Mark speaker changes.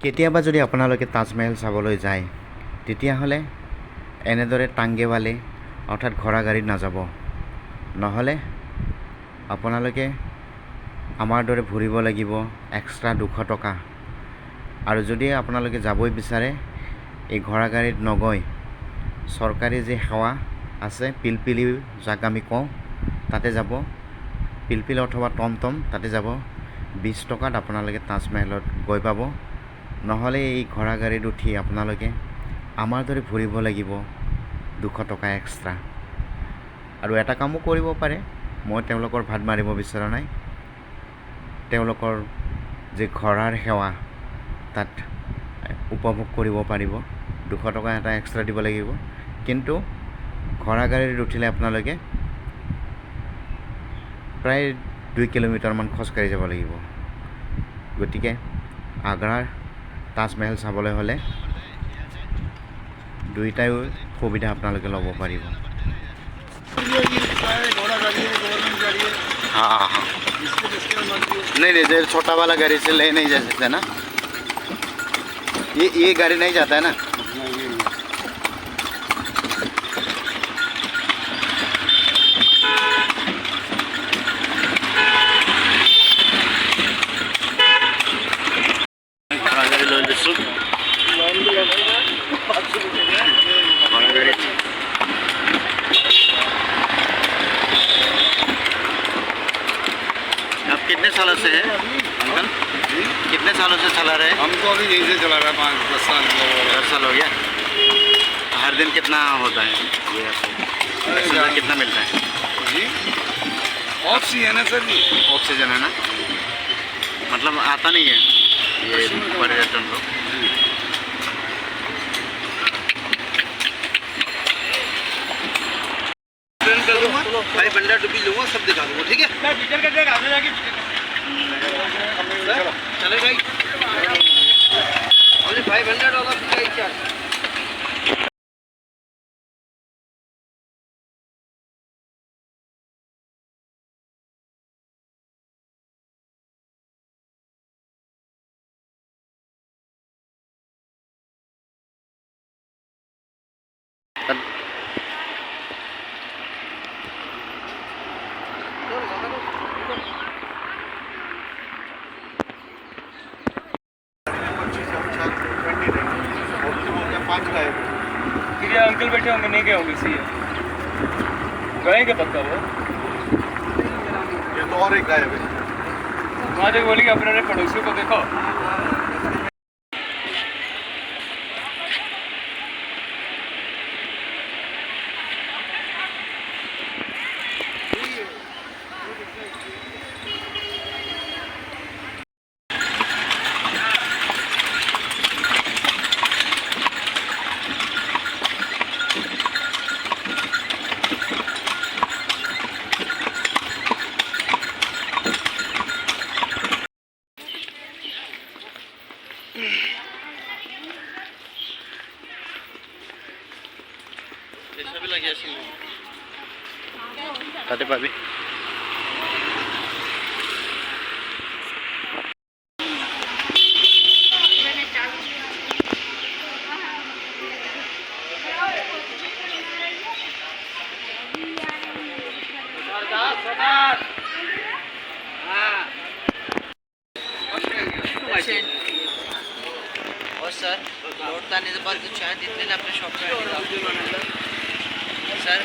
Speaker 1: কেতিয়াবা যদি আপোনালোকে তাজমহল চাবলৈ যায় তেতিয়াহ'লে এনেদৰে টাংগেৱালে অৰ্থাৎ ঘোঁৰা গাড়ীত নাযাব। নহ'লে আপোনালোকে আমাৰ দৰে ভৰিব লাগিব এক্সট্ৰা 200 টকা। আৰু যদি আপোনালোকে যাবই বিচাৰে এই ঘোঁৰা গাড়ীত নগৈ চৰকাৰী যি সেৱা আছে পিলপিলি যাক আমি কওঁ তাতে যাব, পিলপিল অথবা টমটম তাতে যাব। 20 টকাত আপোনালোকে তাজমহলত গৈ পাব। নহ'লে এই ঘোঁৰা গাড়ীত উঠি আপোনালোকে আমাৰ দৰে ভৰিব লাগিব 200 টকা এক্সট্ৰা। আৰু এটা কামো কৰিব পাৰে, মই তেওঁলোকৰ ভাত মাৰিব বিচৰা নাই, তেওঁলোকৰ যে ঘোঁৰাৰ সেৱা তাত উপভোগ কৰিব পাৰিব। 200 টকা এটা এক্সট্ৰা দিব লাগিব, কিন্তু ঘোঁৰা গাড়ীত উঠিলে আপোনালোকে প্ৰায় 2 কিলোমিটাৰমান খোজকাঢ়ি যাব লাগিব। গতিকে আগ্ৰাৰ তাজমহল চাবলৈ হ'লে দুইটাই সুবিধা আপোনালোকে ল'ব পাৰিব। हाँ हाँ, नहीं नहीं, जैसे छोटा वाला गाड़ी से ले नहीं जा सकते ना, ये गाड़ी नहीं जाता है ना। आप कितने सालों से है अंकल? कितने सालों से चला रहे हैं?
Speaker 2: हम तो अभी यहीं से चला रहा है 5-10 साल
Speaker 1: 10 साल हो गया। हर दिन कितना होता है ये एक्सरसाइज कितना मिलता है
Speaker 2: जी? ऑक्सीजन है सर जी।
Speaker 1: ऑक्सीजन है ना, मतलब आता नहीं है ये पर्यटन लोग।
Speaker 2: ₹500 लूँगा, सब दिखा दूँगा, ठीक है? चले भाई, only $500 चार्ज।
Speaker 3: अंकल बैठे होंगे, नहीं गए होंगे, इसी है गए क्या पक्का वो?
Speaker 2: ये तो और एक गायब है।
Speaker 3: वहाँ तक बोली कि अपने पड़ोसियों को देखो।
Speaker 1: তাতে পাবি।
Speaker 4: और सर लौटता नहीं तो बार कुछ शायद इतने अपने शॉप पे सर